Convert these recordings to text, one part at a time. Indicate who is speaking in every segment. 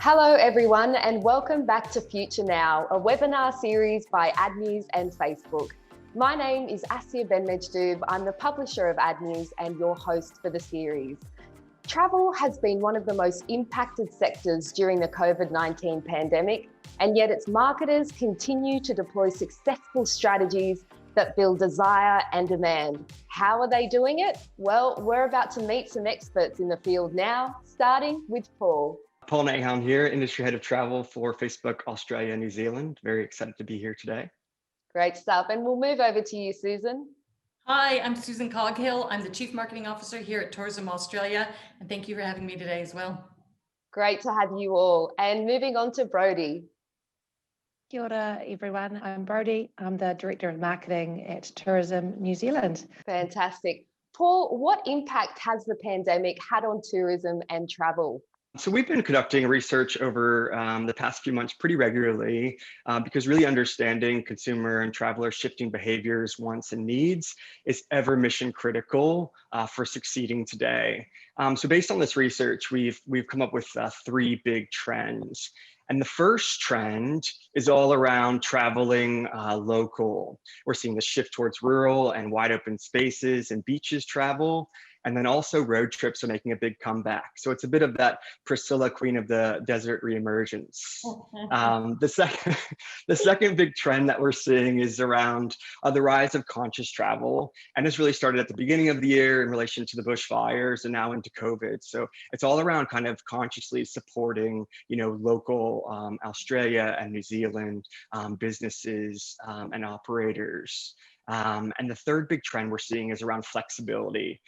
Speaker 1: Hello everyone and welcome back to Future Now, a webinar series by AdNews and Facebook. My name is Asya Ben-Mejdoob. I'm the publisher of AdNews and your host for the series. Travel has been one of the most impacted sectors during the COVID-19 pandemic, and yet its marketers continue to deploy successful strategies that build desire and demand. How are they doing it? Well, we're about to meet some experts in the field now, starting with Paul.
Speaker 2: Paul Nahum here, Industry Head of Travel for Facebook Australia and New Zealand. Very excited to be here today.
Speaker 1: Great stuff. And we'll move over to you, Susan.
Speaker 3: Hi, I'm Susan Coghill. I'm the Chief Marketing Officer here at Tourism Australia, and thank you for having me today as well.
Speaker 1: Great to have you all. And moving on to Brodie.
Speaker 4: Kia ora, everyone. I'm Brodie. I'm the Director of Marketing at Tourism New Zealand.
Speaker 1: Fantastic. Paul, what impact has the pandemic had on tourism and travel?
Speaker 2: So we've been conducting research over the past few months pretty regularly because really understanding consumer and traveler shifting behaviors, wants, and needs is ever mission critical for succeeding today. So based on this research, we've come up with three big trends. And the first trend is all around traveling local. We're seeing the shift towards rural and wide open spaces and beaches travel. And then also road trips are making a big comeback. So it's a bit of that Priscilla, Queen of the Desert reemergence. The second big trend that we're seeing is around the rise of conscious travel. And this really started at the beginning of the year in relation to the bushfires and now into COVID. So it's all around kind of consciously supporting, local Australia and New Zealand businesses and operators. And the third big trend we're seeing is around flexibility.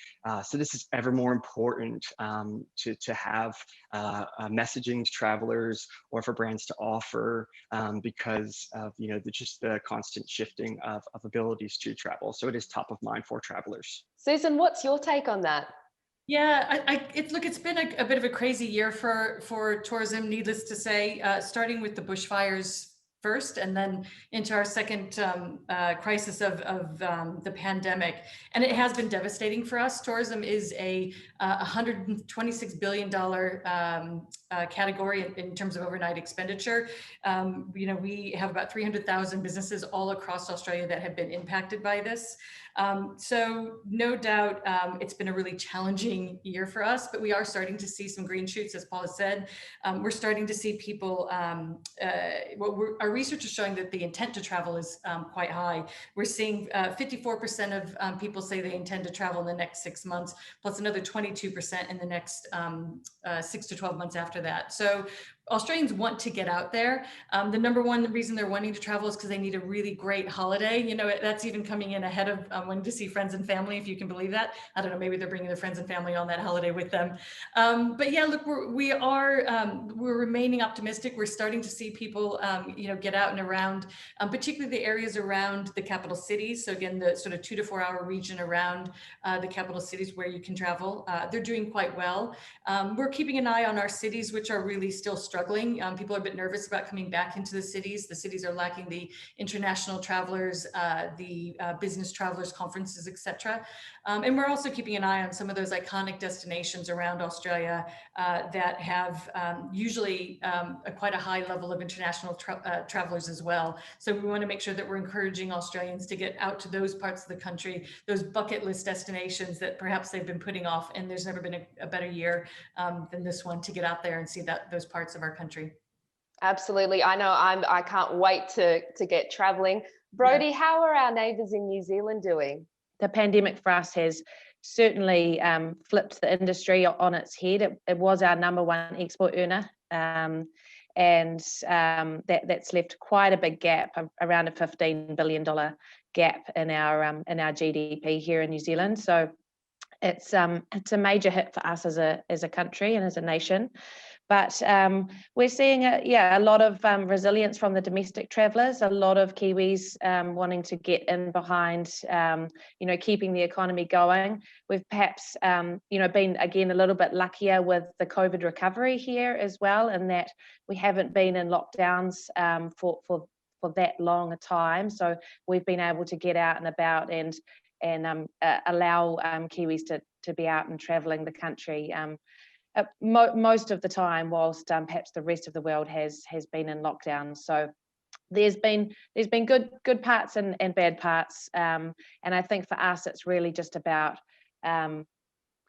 Speaker 2: So this is ever more important to have messaging to travelers or for brands to offer because of the constant shifting of abilities to travel. So it is top of mind for travelers.
Speaker 1: Susan, what's your take on that?
Speaker 3: Yeah, it's been a bit of a crazy year for tourism, needless to say, starting with the bushfires first and then into our second crisis of the pandemic. And it has been devastating for us. Tourism is a $126 billion category in terms of overnight expenditure. We have about 300,000 businesses all across Australia that have been impacted by this. So no doubt it's been a really challenging year for us, but we are starting to see some green shoots, as Paul has said. We're starting to see people, our research is showing that the intent to travel is quite high. We're seeing 54% of people say they intend to travel in the next 6 months, plus another 22% in the next 6 to 12 months after that. So Australians want to get out there. The number one reason they're wanting to travel is because they need a really great holiday. That's even coming in ahead of wanting to see friends and family, if you can believe that. I don't know, maybe they're bringing their friends and family on that holiday with them. But yeah, look, we're remaining optimistic. We're starting to see people, get out and around, particularly the areas around the capital cities. So again, the sort of 2 to 4 hour region around the capital cities where you can travel. They're doing quite well. We're keeping an eye on our cities, which are really still struggling. People are a bit nervous about coming back into the cities. The cities are lacking the international travelers, the business travelers, conferences, etc. And we're also keeping an eye on some of those iconic destinations around Australia that have usually quite a high level of international travelers as well. So we want to make sure that we're encouraging Australians to get out to those parts of the country, those bucket list destinations that perhaps they've been putting off. And there's never been a better year than this one to get out there and see those parts of our country.
Speaker 1: Absolutely. I know I can't wait to get traveling. Brodie, yeah. How are our neighbours in New Zealand doing?
Speaker 4: The pandemic for us has certainly flipped the industry on its head. It was our number one export earner. And that's left quite a big gap, around a $15 billion gap in our GDP here in New Zealand. So it's a major hit for us as a country and as a nation. But we're seeing a lot of resilience from the domestic travellers, a lot of Kiwis wanting to get in behind, keeping the economy going. We've perhaps, been again a little bit luckier with the COVID recovery here as well, in that we haven't been in lockdowns for that long a time. So we've been able to get out and about and allow Kiwis to be out and travelling the country. most of the time, whilst perhaps the rest of the world has been in lockdown. So there's been good parts and bad parts, and I think for us it's really just about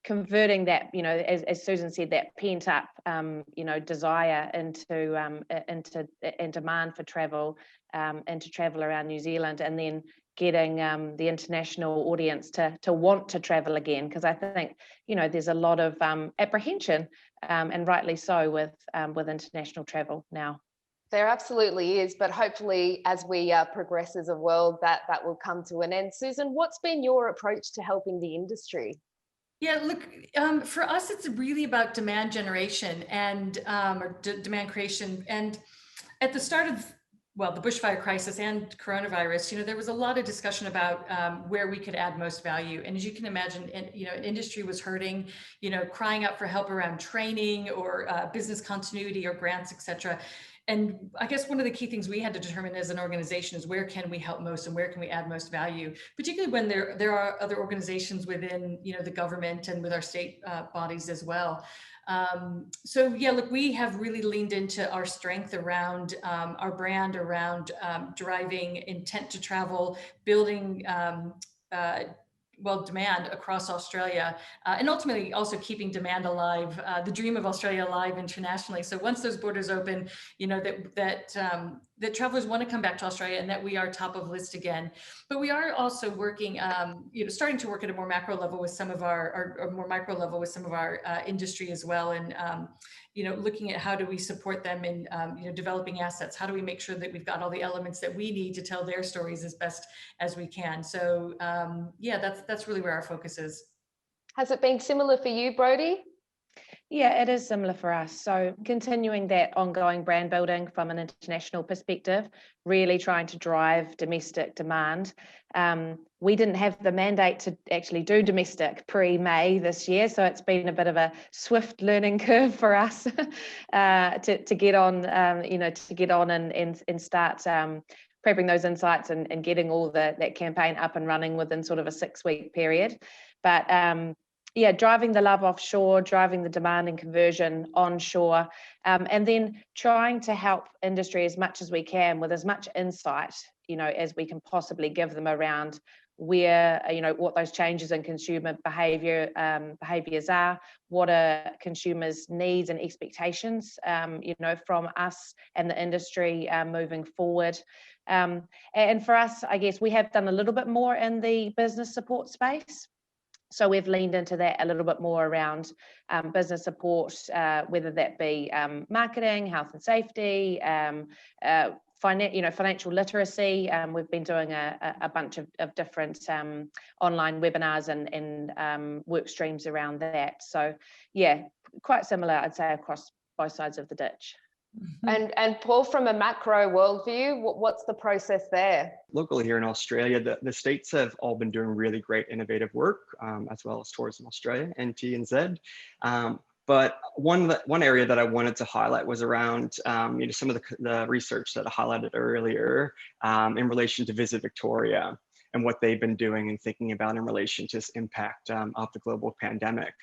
Speaker 4: converting that, as Susan said, that pent up desire into demand for travel, and to travel around New Zealand, and then getting the international audience to want to travel again, because I think there's a lot of apprehension, and rightly so, with international travel now.
Speaker 1: There absolutely is, but hopefully as we progress as a world, that will come to an end. Susan, what's been your approach to helping the industry?
Speaker 3: Yeah, look, for us, it's really about demand generation and demand creation. And at the start of, well, the bushfire crisis and coronavirus, there was a lot of discussion about where we could add most value. And as you can imagine, industry was hurting, crying out for help around training or business continuity or grants, et cetera. And I guess one of the key things we had to determine as an organization is where can we help most and where can we add most value, particularly when there are other organizations within the government and with our state bodies as well. So yeah, look, we have really leaned into our strength around our brand, around driving intent to travel, building demand across Australia, and ultimately also keeping demand alive, the dream of Australia alive internationally. So once those borders open, that travelers want to come back to Australia and that we are top of list again. But we are also working, starting to work at a more macro level with some of our more micro level with some of our industry as well, and looking at how do we support them in developing assets. How do we make sure that we've got all the elements that we need to tell their stories as best as we can? So yeah, that's really where our focus is.
Speaker 1: Has it been similar for you, Brodie?
Speaker 4: Yeah, it is similar for us. So continuing that ongoing brand building from an international perspective, really trying to drive domestic demand. We didn't have the mandate to actually do domestic pre-May this year, so it's been a bit of a swift learning curve for us to get on, and start prepping those insights and getting all that campaign up and running within sort of a 6-week period. But yeah, driving the love offshore, driving the demand and conversion onshore, and then trying to help industry as much as we can with as much insight, as we can possibly give them around where, what those changes in consumer behaviors are, what are consumers' needs and expectations, from us and the industry moving forward. And for us, I guess we have done a little bit more in the business support space. So we've leaned into that a little bit more around business support, whether that be marketing, health and safety, financial literacy. We've been doing a bunch of different online webinars and work streams around that. So yeah, quite similar, I'd say, across both sides of the ditch.
Speaker 1: And Paul, from a macro worldview, what's the process there?
Speaker 2: Locally here in Australia, the states have all been doing really great innovative work, as well as Tourism Australia, NT and Z. But one area that I wanted to highlight was around some of the research that I highlighted earlier in relation to Visit Victoria and what they've been doing and thinking about in relation to this impact of the global pandemic.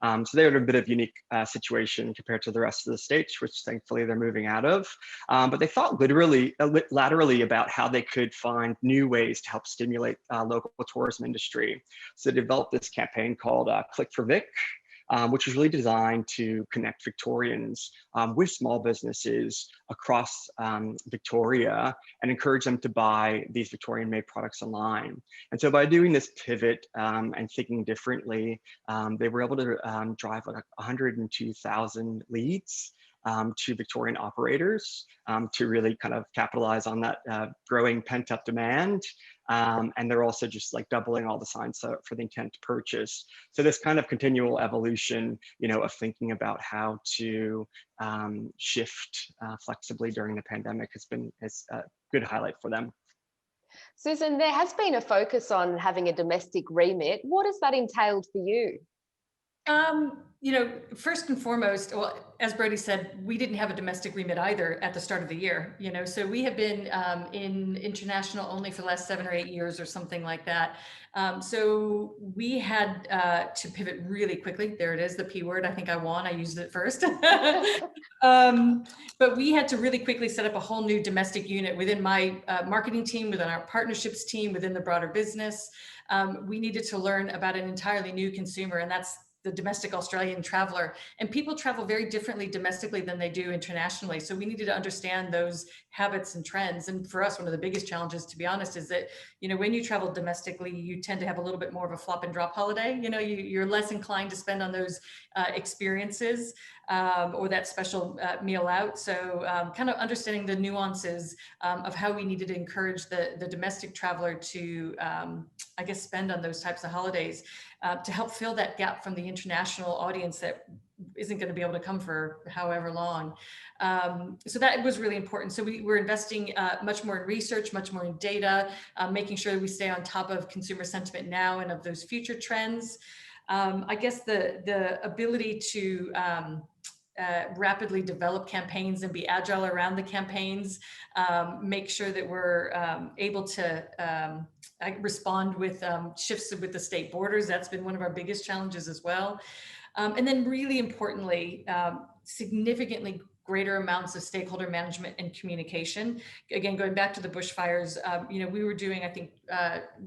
Speaker 2: So they're in a bit of unique situation compared to the rest of the states, which thankfully they're moving out of. But they thought laterally about how they could find new ways to help stimulate local tourism industry. So they developed this campaign called Click for Vic, which was really designed to connect Victorians with small businesses across Victoria and encourage them to buy these Victorian-made products online. And so by doing this pivot and thinking differently, they were able to drive like 102,000 leads to Victorian operators to really kind of capitalize on that growing pent-up demand. And they're also just like doubling all the signs for the intent to purchase. So this kind of continual evolution, of thinking about how to shift flexibly during the pandemic is a good highlight for them.
Speaker 1: Susan, there has been a focus on having a domestic remit. What has that entailed for you?
Speaker 3: You know, first and foremost, well, as Brodie said, we didn't have a domestic remit either at the start of the year, you know, so we have been in international only for the last 7 or 8 years or something like that. So we had to pivot really quickly. There it is, the P word. I think I won. I used it first. But we had to really quickly set up a whole new domestic unit within my marketing team, within our partnerships team, within the broader business. We needed to learn about an entirely new consumer, and that's the domestic Australian traveler. And people travel very differently domestically than they do internationally. So we needed to understand those habits and trends. And for us, one of the biggest challenges, to be honest, is that, you know, when you travel domestically, you tend to have a little bit more of a flop and drop holiday. You know, you're less inclined to spend on those experiences or that special meal out. So kind of understanding the nuances of how we needed to encourage the domestic traveler to, I guess, spend on those types of holidays to help fill that gap from the international audience that isn't going to be able to come for however long. So that was really important. So we're investing much more in research, much more in data, making sure that we stay on top of consumer sentiment now and of those future trends. I guess the ability to rapidly develop campaigns and be agile around the campaigns, make sure that we're able to respond with shifts with the state borders. That's been one of our biggest challenges as well. And then really importantly, significantly greater amounts of stakeholder management and communication. Again, going back to the bushfires, you know, we were doing, I think,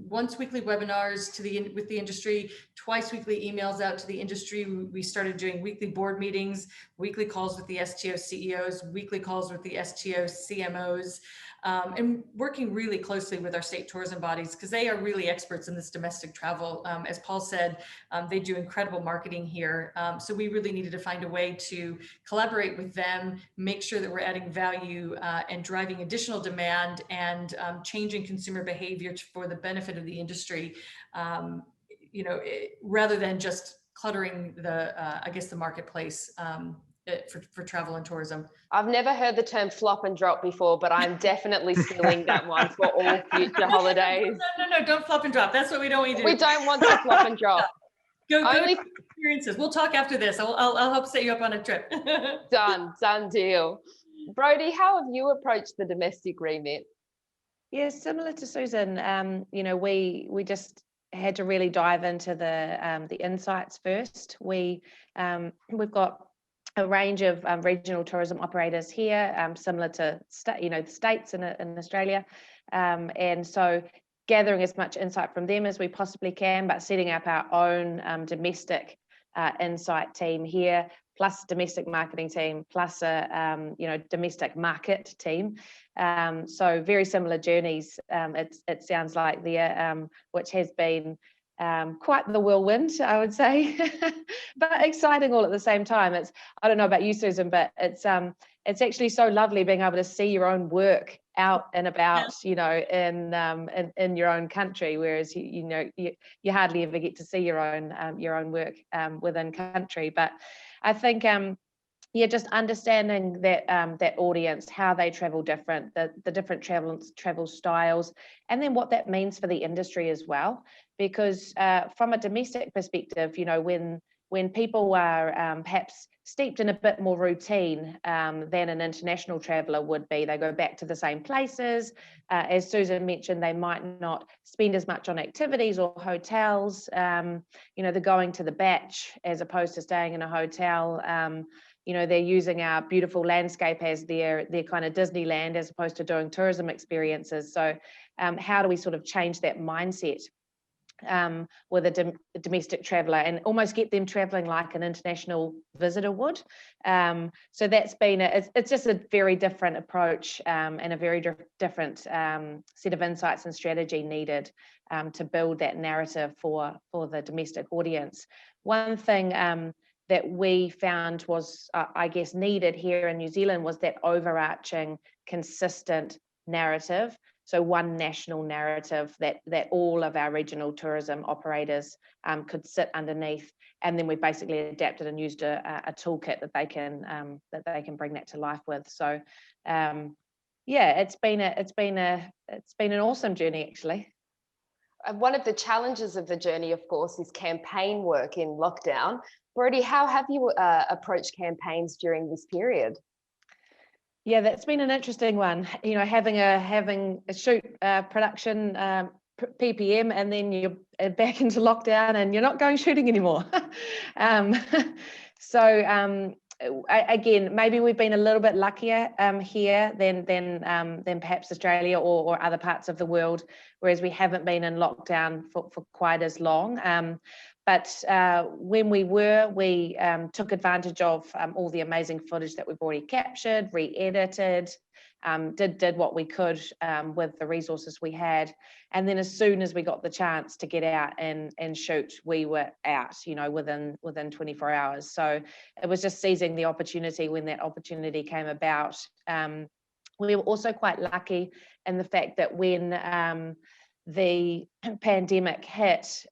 Speaker 3: once weekly webinars with the industry, twice weekly emails out to the industry. We started doing weekly board meetings, weekly calls with the STO CEOs, weekly calls with the STO CMOs, and working really closely with our state tourism bodies because they are really experts in this domestic travel. As Paul said, they do incredible marketing here. So we really needed to find a way to collaborate with them, make sure that we're adding value and driving additional demand and changing consumer behavior for the benefit of the industry, you know, rather than just cluttering the, I guess, the marketplace for travel and tourism.
Speaker 1: I've never heard the term flop and drop before, but I'm definitely stealing that one for all future holidays.
Speaker 3: No, don't flop and drop. That's what we don't want to do.
Speaker 1: We don't want to flop and drop.
Speaker 3: Go experiences. We'll talk after this. I'll help set you up on a trip.
Speaker 1: Done deal. Brodie, how have you approached the domestic remit?
Speaker 4: Yeah, similar to Susan. You know, we just had to really dive into the insights first. We've got a range of regional tourism operators here, similar to the states in Australia, and so gathering as much insight from them as we possibly can, but setting up our own domestic insight team here, plus domestic marketing team, plus a domestic market team. So very similar journeys. It sounds like there, which has been quite the whirlwind, I would say, but exciting all at the same time. I don't know about you, Susan, but it's actually so lovely being able to see your own work out and about, you know, in your own country, whereas you hardly ever get to see your own work within country. But I think just understanding that audience, how they travel different, the different travel styles, and then what that means for the industry as well. Because from a domestic perspective, you know, when people are perhaps steeped in a bit more routine than an international traveller would be, they go back to the same places. As Susan mentioned, they might not spend as much on activities or hotels. You know, they're going to the beach as opposed to staying in a hotel. You know, they're using our beautiful landscape as their kind of Disneyland as opposed to doing tourism experiences. So how do we sort of change that mindset with a domestic traveller and almost get them travelling like an international visitor would? So that's been it's just a very different approach and a very different set of insights and strategy needed to build that narrative for the domestic audience. One thing that we found was, I guess, needed here in New Zealand was that overarching, consistent narrative. So one national narrative that all of our regional tourism operators could sit underneath, and then we basically adapted and used a toolkit that they can bring that to life with. So, it's been an awesome journey, actually.
Speaker 1: One of the challenges of the journey, of course, is campaign work in lockdown. Brodie, how have you approached campaigns during this period?
Speaker 4: Yeah, that's been an interesting one. You know, having a shoot production PPM, and then you're back into lockdown, and you're not going shooting anymore. um, again, maybe we've been a little bit luckier here than perhaps Australia or other parts of the world, whereas we haven't been in lockdown for quite as long. But when we took advantage of all the amazing footage that we've already captured, re-edited, did what we could with the resources we had. And then as soon as we got the chance to get out and shoot, we were out, you know, within 24 hours. So it was just seizing the opportunity when that opportunity came about. We were also quite lucky in the fact that when the pandemic hit,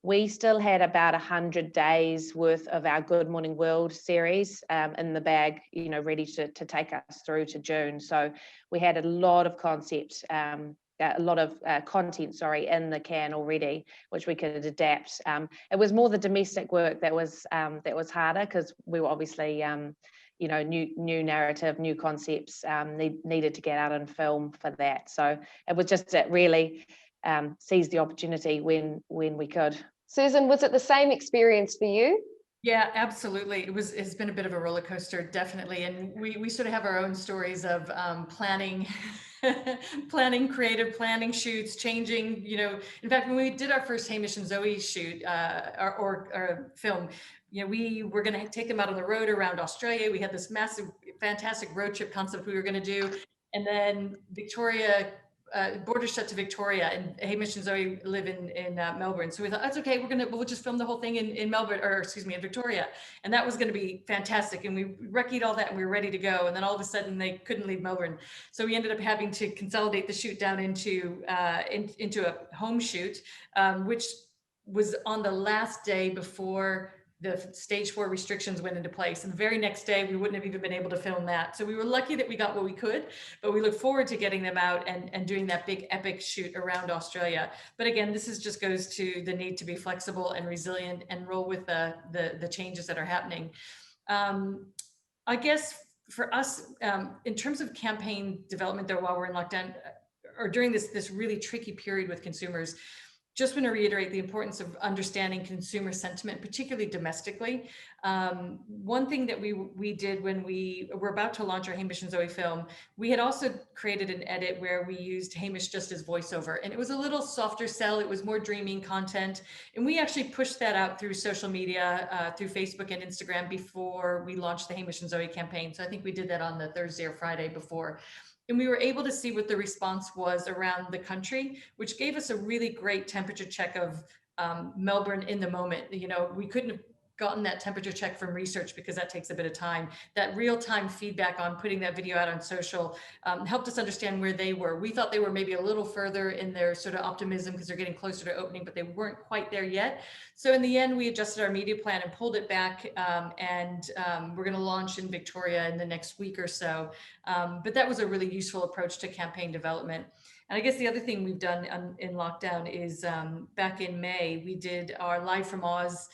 Speaker 4: we still had about 100 days worth of our Good Morning World series in the bag, you know, ready to take us through to June. So we had a lot of content, in the can already, which we could adapt. It was more the domestic work that was harder, because we were obviously, you know, new narrative, new concepts needed to get out and film for that. So it was just that really seize the opportunity when we could.
Speaker 1: Susan, was it the same experience for you?
Speaker 3: Yeah, absolutely. It's been a bit of a roller coaster, definitely. And we sort of have our own stories of planning, creative planning, shoots, changing, you know. In fact, when we did our first Hamish and Zoe shoot or film, you know, we were going to take them out on the road around Australia. We had this massive, fantastic road trip concept we were going to do. And then Victoria, border shut to Victoria, and Hamish and Zoe live in Melbourne. So we thought, that's okay, we'll just film the whole thing in Melbourne, or excuse me, in Victoria. And that was going to be fantastic. And we recce'd all that and we were ready to go. And then all of a sudden they couldn't leave Melbourne. So we ended up having to consolidate the shoot down into a home shoot, which was on the last day before the stage 4 restrictions went into place. And the very next day, we wouldn't have even been able to film that. So we were lucky that we got what we could, but we look forward to getting them out and doing that big epic shoot around Australia. But again, this just goes to the need to be flexible and resilient and roll with the changes that are happening. I guess for us, in terms of campaign development, though, while we're in lockdown, or during this really tricky period with consumers, just want to reiterate the importance of understanding consumer sentiment, particularly domestically. One thing that we did when we were about to launch our Hamish and Zoe film, we had also created an edit where we used Hamish just as voiceover, and it was a little softer sell. It was more dreaming content, and we actually pushed that out through social media, through Facebook and Instagram before we launched the Hamish and Zoe campaign. So I think we did that on the Thursday or Friday before. And we were able to see what the response was around the country, which gave us a really great temperature check of Melbourne in the moment. You know, we couldn't have gotten that temperature check from research because that takes a bit of time. That real-time feedback on putting that video out on social helped us understand where they were. We thought they were maybe a little further in their sort of optimism because they're getting closer to opening, but they weren't quite there yet. So in the end, we adjusted our media plan and pulled it back, and we're going to launch in Victoria in the next week or so. But that was a really useful approach to campaign development. And I guess the other thing we've done in lockdown is back in May, we did our Live from Oz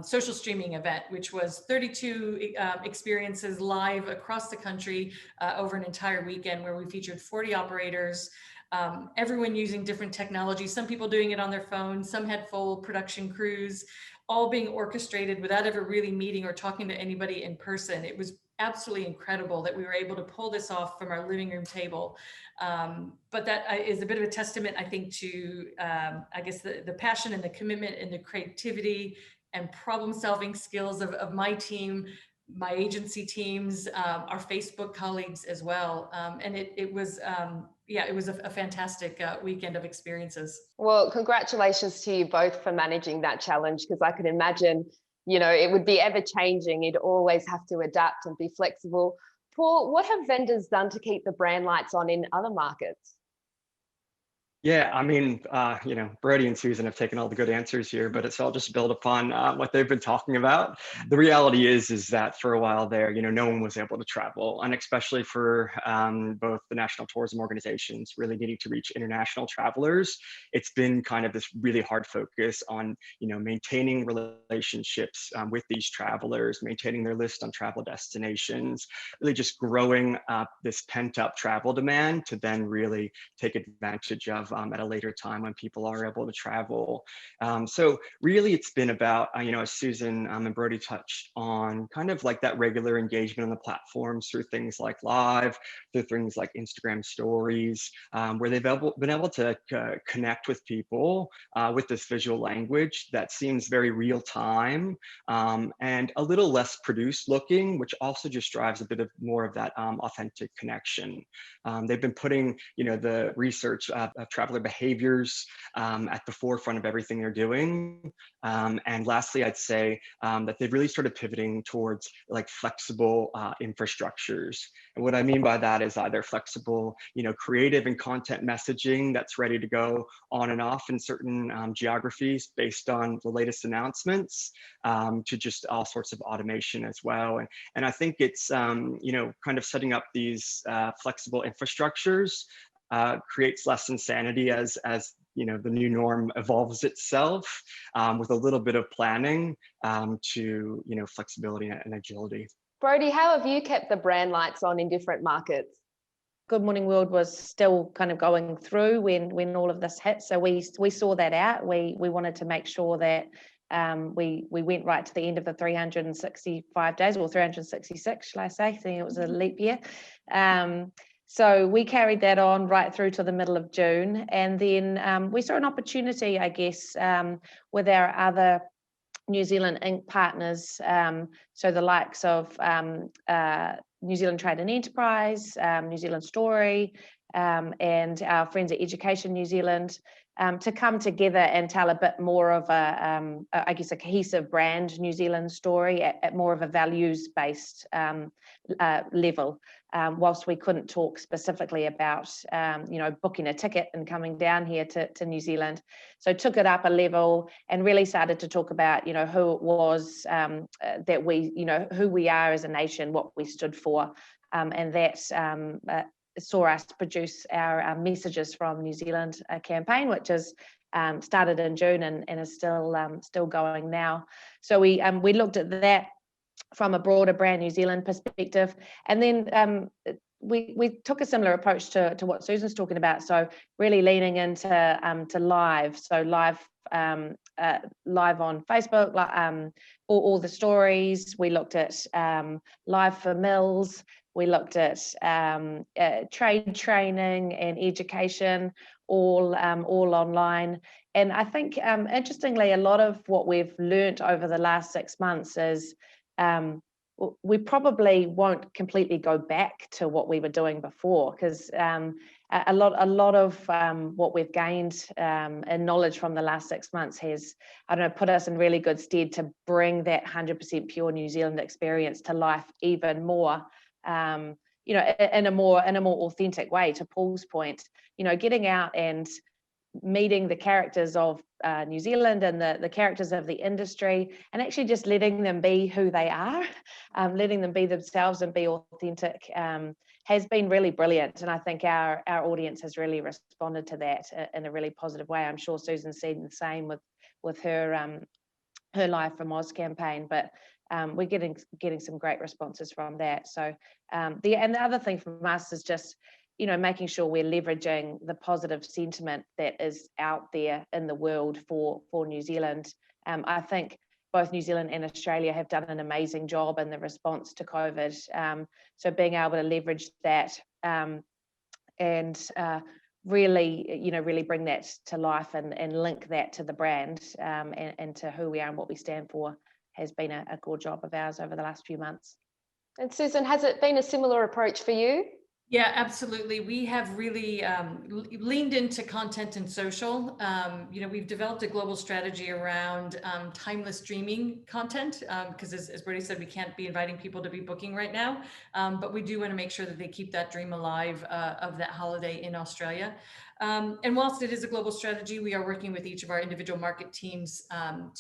Speaker 3: social streaming event, which was 32 experiences live across the country over an entire weekend, where we featured 40 operators, everyone using different technology, some people doing it on their phones, some had full production crews, all being orchestrated without ever really meeting or talking to anybody in person. It was absolutely incredible that we were able to pull this off from our living room table. But that is a bit of a testament, I think, to, I guess, the passion and the commitment and the creativity and problem-solving skills of my team, my agency teams, our Facebook colleagues as well. And it was, it was a fantastic weekend of experiences.
Speaker 1: Well, congratulations to you both for managing that challenge, because I could imagine, you know, it would be ever changing. You'd always have to adapt and be flexible. Paul, what have vendors done to keep the brand lights on in other markets?
Speaker 2: Yeah, I mean, Brodie and Susan have taken all the good answers here, but it's all just build upon what they've been talking about. The reality is that for a while there, no one was able to travel, and especially for both the national tourism organizations really needing to reach international travelers, it's been kind of this really hard focus on, maintaining relationships with these travelers, maintaining their list on travel destinations, really just growing up this pent up travel demand to then really take advantage of at a later time when people are able to travel. So really it's been about, as Susan and Brodie touched on, kind of like that regular engagement on the platforms through things like live, through things like Instagram stories, where they've been able to connect with people with this visual language that seems very real time and a little less produced looking, which also just drives a bit of more of that authentic connection. They've been putting, the research of traveler behaviors at the forefront of everything they're doing. And lastly, I'd say that they've really started pivoting towards like flexible infrastructures. And what I mean by that is either flexible, creative and content messaging that's ready to go on and off in certain geographies based on the latest announcements, to just all sorts of automation as well. And I think it's, kind of setting up these flexible infrastructures creates less insanity as the new norm evolves itself, with a little bit of planning to flexibility and agility.
Speaker 1: Brodie, how have you kept the brand lights on in different markets?
Speaker 4: Good Morning World was still kind of going through when all of this hit, so we saw that out. We wanted to make sure that we went right to the end of the 365 days, or 366, shall I say? I think it was a leap year. So we carried that on right through to the middle of June, and then we saw an opportunity, I guess, with our other New Zealand Inc. partners, so the likes of New Zealand Trade and Enterprise, New Zealand Story, and our friends at Education New Zealand, to come together and tell a bit more of I guess, a cohesive brand New Zealand story at more of a values-based level. Whilst we couldn't talk specifically about, booking a ticket and coming down here to New Zealand. So took it up a level and really started to talk about, who it was that we, who we are as a nation, what we stood for, and that saw us produce our Messages from New Zealand campaign, which is started in June and is still going now. So we looked at that from a broader brand New Zealand perspective, and then we took a similar approach to what Susan's talking about. So really leaning into to live, so live on Facebook, all the stories. We looked at live for mills. We looked at trade training and education, all online. And I think, interestingly, a lot of what we've learnt over the last 6 months is we probably won't completely go back to what we were doing before, because a lot of what we've gained in knowledge from the last 6 months has, put us in really good stead to bring that 100% pure New Zealand experience to life even more. In a more authentic way. To Paul's point, getting out and meeting the characters of New Zealand and the characters of the industry, and actually just letting them be who they are, letting them be themselves and be authentic, has been really brilliant. And I think our audience has really responded to that in a really positive way. I'm sure Susan's seen the same with her Live from Oz campaign, but we're getting some great responses from that. So the other thing from us is just, making sure we're leveraging the positive sentiment that is out there in the world for New Zealand. I think both New Zealand and Australia have done an amazing job in the response to COVID. So being able to leverage that and really bring that to life and link that to the brand and to who we are and what we stand for has been a core job of ours over the last few months.
Speaker 1: And Susan, has it been a similar approach for you?
Speaker 3: Yeah, absolutely. We have really leaned into content and social. We've developed a global strategy around timeless streaming content, because as Brodie said, we can't be inviting people to be booking right now, but we do want to make sure that they keep that dream alive of that holiday in Australia. And whilst it is a global strategy, we are working with each of our individual market teams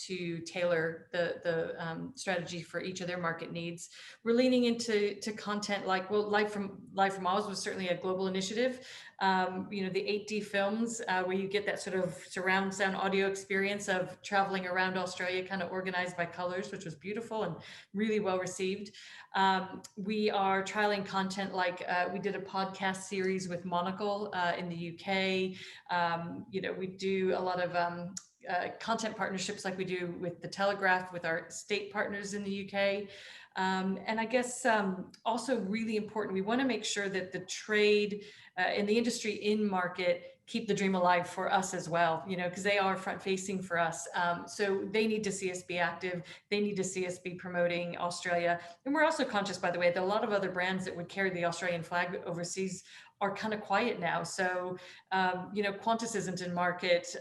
Speaker 3: to tailor the strategy for each of their market needs. We're leaning into content like, well, Live from Oz was certainly a global initiative. The 8D films where you get that sort of surround sound audio experience of traveling around Australia, kind of organized by colors, which was beautiful and really well received. We are trialing content like we did a podcast series with Monocle in the UK. We do a lot of content partnerships like we do with the Telegraph with our state partners in the UK. And I guess also really important, we want to make sure that the trade and the industry in market keep the dream alive for us as well, because they are front facing for us. So they need to see us be active. They need to see us be promoting Australia. And we're also conscious, by the way, that a lot of other brands that would carry the Australian flag overseas are kind of quiet now. So, Qantas isn't in market,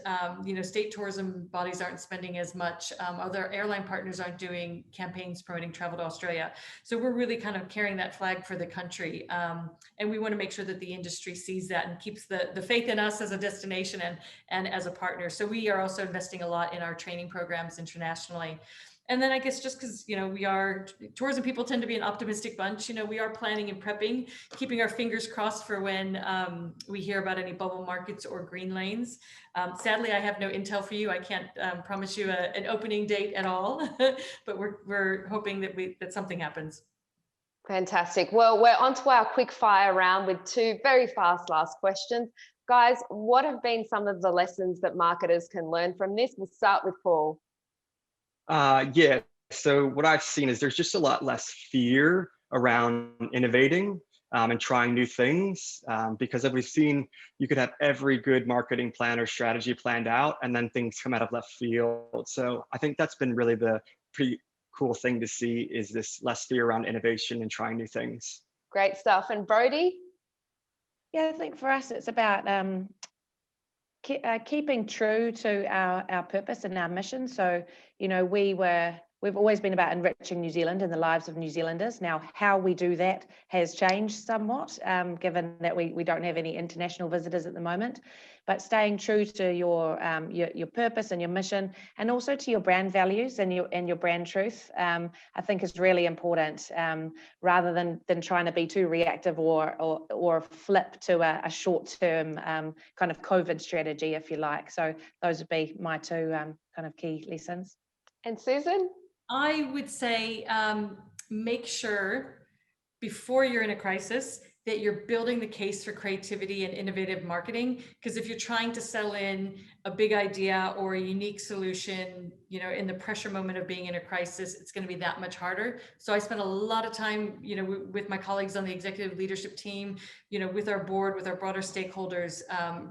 Speaker 3: state tourism bodies aren't spending as much. Other airline partners aren't doing campaigns promoting travel to Australia. So we're really kind of carrying that flag for the country. And we want to make sure that the industry sees that and keeps the faith in us as a destination and as a partner. So we are also investing a lot in our training programs internationally. And then I guess just because, tourism people tend to be an optimistic bunch, we are planning and prepping, keeping our fingers crossed for when we hear about any bubble markets or green lanes. Sadly, I have no intel for you. I can't promise you an opening date at all, but we're hoping that something happens.
Speaker 1: Fantastic. Well, we're on to our quick fire round with two very fast last questions. Guys, what have been some of the lessons that marketers can learn from this? We'll start with Paul.
Speaker 2: Yeah, so what I've seen is there's just a lot less fear around innovating and trying new things, because as we've seen, you could have every good marketing plan or strategy planned out and then things come out of left field. So I think that's been really the pretty cool thing to see, is this less fear around innovation and trying new things.
Speaker 1: Great stuff. And Brodie?
Speaker 4: Yeah, I think for us it's about keeping true to our purpose and our mission. So, we've always been about enriching New Zealand and the lives of New Zealanders. Now, how we do that has changed somewhat, given that we don't have any international visitors at the moment. But staying true to your purpose and your mission, and also to your brand values and your brand truth, I think is really important. Rather than trying to be too reactive or flip to a short-term kind of COVID strategy, if you like. So those would be my two kind of key lessons.
Speaker 1: And Susan?
Speaker 3: I would say make sure before you're in a crisis that you're building the case for creativity and innovative marketing. Because if you're trying to sell in a big idea or a unique solution, in the pressure moment of being in a crisis, it's going to be that much harder. So I spent a lot of time, with my colleagues on the executive leadership team, with our board, with our broader stakeholders,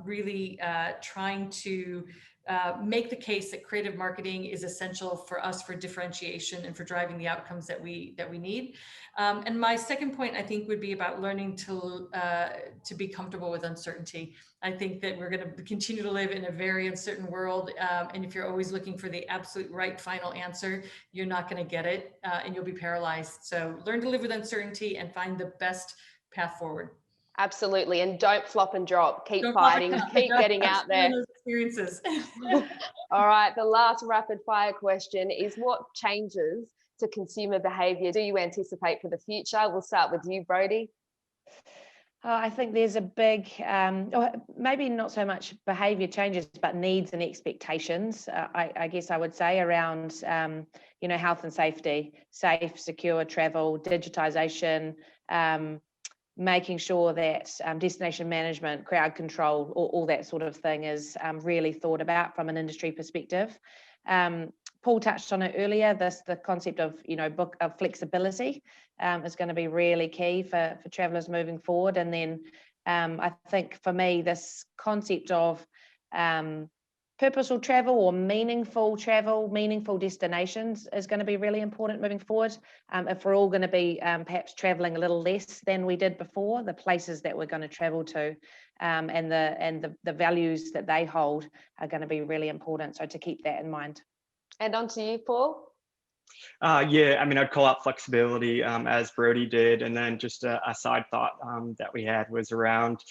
Speaker 3: really trying to make the case that creative marketing is essential for us for differentiation and for driving the outcomes that we need. And my second point, I think, would be about learning to be comfortable with uncertainty. I think that we're going to continue to live in a very uncertain world. And if you're always looking for the absolute right final answer, you're not going to get it and you'll be paralyzed. So learn to live with uncertainty and find the best path forward.
Speaker 1: Absolutely. And don't flop and drop. Keep fighting, keep getting out there.
Speaker 3: Experiences.
Speaker 1: All right. The last rapid fire question is, what changes to consumer behavior do you anticipate for the future? We'll start with you, Brodie.
Speaker 4: I think there's a big, or maybe not so much behavior changes, but needs and expectations, I guess I would say, around, health and safety, safe, secure travel, digitization, making sure that destination management, crowd control, all that sort of thing is really thought about from an industry perspective. Paul touched on it earlier, the concept of, of flexibility is going to be really key for travellers moving forward. And then I think for me, this concept of purposeful travel or meaningful travel, meaningful destinations is going to be really important moving forward. If we're all going to be perhaps traveling a little less than we did before, the places that we're going to travel to and the values that they hold are going to be really important. So to keep that in mind.
Speaker 1: And on to you, Paul.
Speaker 2: Yeah, I mean, I'd call out flexibility, as Brodie did, and then just a side thought that we had was around,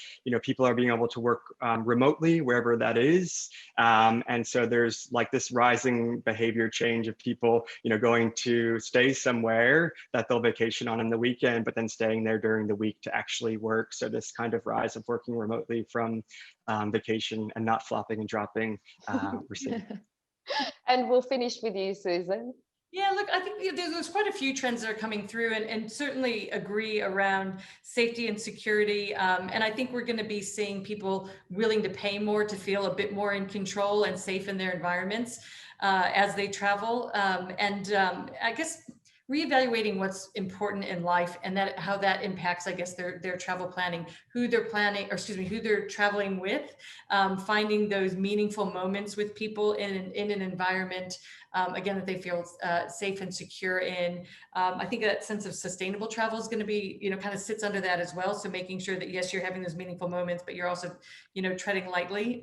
Speaker 2: people are being able to work remotely wherever that is, and so there's like this rising behavior change of people, going to stay somewhere that they'll vacation on in the weekend, but then staying there during the week to actually work. So this kind of rise of working remotely from vacation and not flopping and dropping, we're seeing.
Speaker 1: And we'll finish with you, Susan.
Speaker 3: Yeah, look, I think there's quite a few trends that are coming through, and certainly agree around safety and security. And I think we're going to be seeing people willing to pay more to feel a bit more in control and safe in their environments as they travel. I guess reevaluating what's important in life and that how that impacts, I guess, their travel planning, who they're planning, or excuse me, who they're traveling with, finding those meaningful moments with people in an environment, again, that they feel safe and secure in. I think that sense of sustainable travel is going to be, kind of sits under that as well. So making sure that, yes, you're having those meaningful moments, but you're also, treading lightly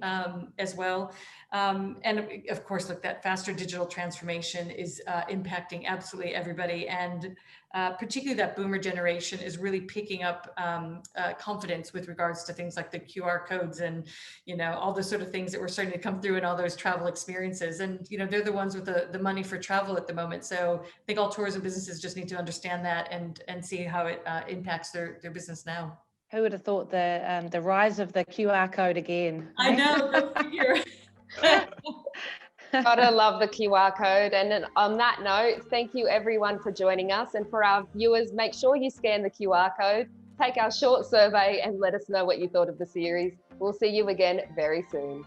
Speaker 3: as well. And of course, look, that faster digital transformation is impacting absolutely everybody. And particularly that boomer generation is really picking up confidence with regards to things like the QR codes and, all the sort of things that were starting to come through in all those travel experiences. And, they're the ones with the money for travel at the moment. So I think all tourism businesses just need to understand that and see how it impacts their business now.
Speaker 4: Who would have thought the rise of the QR code again?
Speaker 3: I know, go figure.
Speaker 1: Gotta love the QR code. And then on that note, thank you everyone for joining us. And for our viewers, make sure you scan the QR code, take our short survey, and let us know what you thought of the series. We'll see you again very soon.